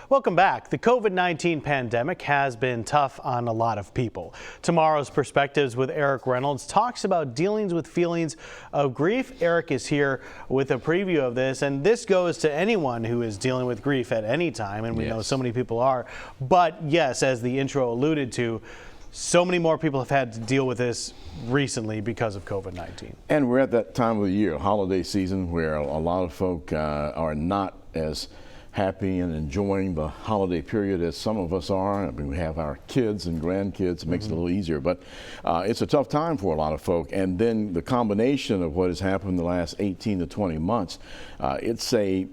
Welcome back. The COVID-19 pandemic has been tough on a lot of people. Tomorrow's Perspectives with Eric Reynolds talks about dealing with feelings of grief. Eric is here with a preview of this, and this goes to anyone who is dealing with grief at any time, and we know so many people are. But yes, as the intro alluded to, so many more people have had to deal with this recently because of COVID-19. And we're at that time of the year, holiday season, where a lot of folk are not as happy and enjoying the holiday period as some of us are. I mean, we have our kids and grandkids. It makes it a little easier, but it's a tough time for a lot of folk. And then the combination of what has happened in the last 18 to 20 months, it's a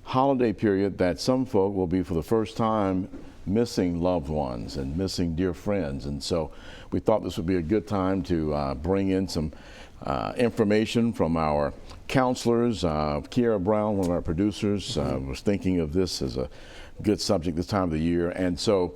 holiday period that some folk will be for the first time missing loved ones and missing dear friends. And so we thought this would be a good time to bring in some information from our counselors. Kiera Brown, one of our producers, was thinking of this as a good subject this time of the year. And so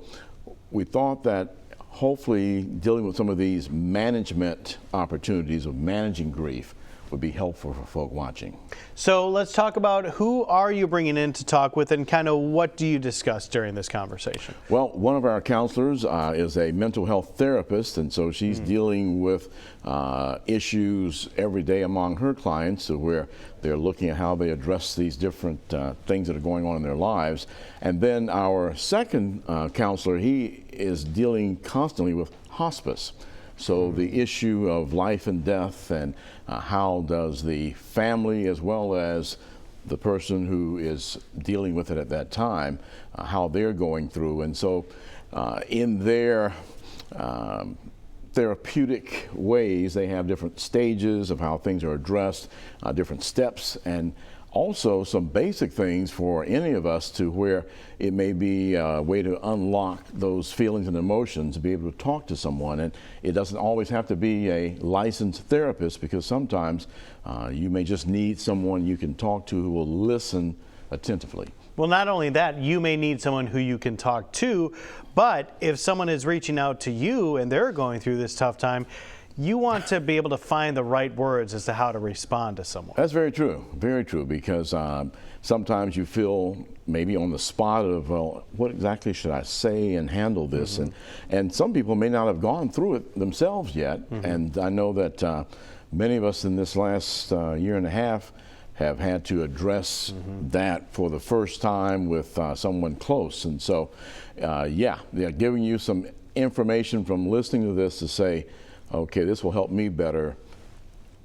we thought that hopefully dealing with some of these management opportunities of managing grief would be helpful for folk watching. So let's talk about who are you bringing in to talk with, and kind of what do you discuss during this conversation? Well, one of our counselors is a mental health therapist, and so she's dealing with issues every day among her clients, where they're looking at how they address these different things that are going on in their lives. And then our second counselor, he is dealing constantly with hospice. So the issue of life and death, and how does the family as well as the person who is dealing with it at that time, how they're going through. And so in their therapeutic ways, they have different stages of how things are addressed, different steps, and also some basic things for any of us to where it may be a way to unlock those feelings and emotions, to be able to talk to someone. And it doesn't always have to be a licensed therapist, because sometimes you may just need someone you can talk to who will listen attentively. Well, not only that, you may need someone who you can talk to, but if someone is reaching out to you and they're going through this tough time, you want to be able to find the right words as to how to respond to someone. That's very true, because sometimes you feel maybe on the spot of, well, what exactly should I say and handle this? And some people may not have gone through it themselves yet. And I know that many of us in this last year and a half have had to address that for the first time with someone close. And so, yeah, they're giving you some information from listening to this to say, okay, this will help me better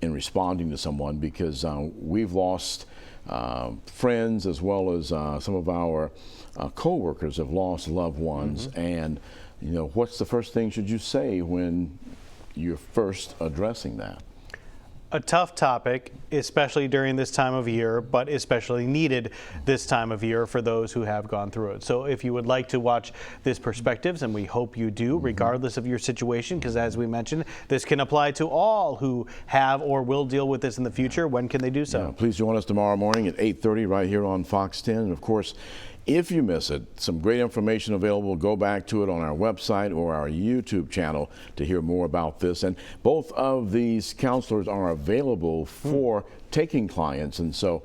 in responding to someone, because we've lost friends, as well as some of our co-workers have lost loved ones. And, you know, what's the first thing should you say when you're first addressing that? A tough topic, especially during this time of year, but especially needed this time of year for those who have gone through it. So if you would like to watch this Perspectives, and we hope you do, regardless of your situation, because as we mentioned, this can apply to all who have or will deal with this in the future. When can they do so? Yeah, please join us tomorrow morning at 8:30 right here on Fox 10. And of course, if you miss it, some great information available. Go back to it on our website or our YouTube channel to hear more about this. And both of these counselors are available for taking clients, and so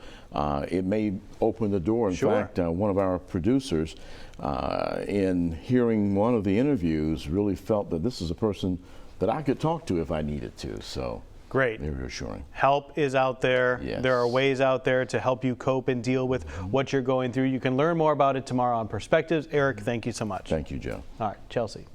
it may open the door. In fact, one of our producers, in hearing one of the interviews, really felt that this is a person that I could talk to if I needed to. So. Great. Very reassuring. Help is out there. Yes. There are ways out there to help you cope and deal with what you're going through. You can learn more about it tomorrow on Perspectives. Eric, thank you so much. Thank you, Joe. All right, Chelsea.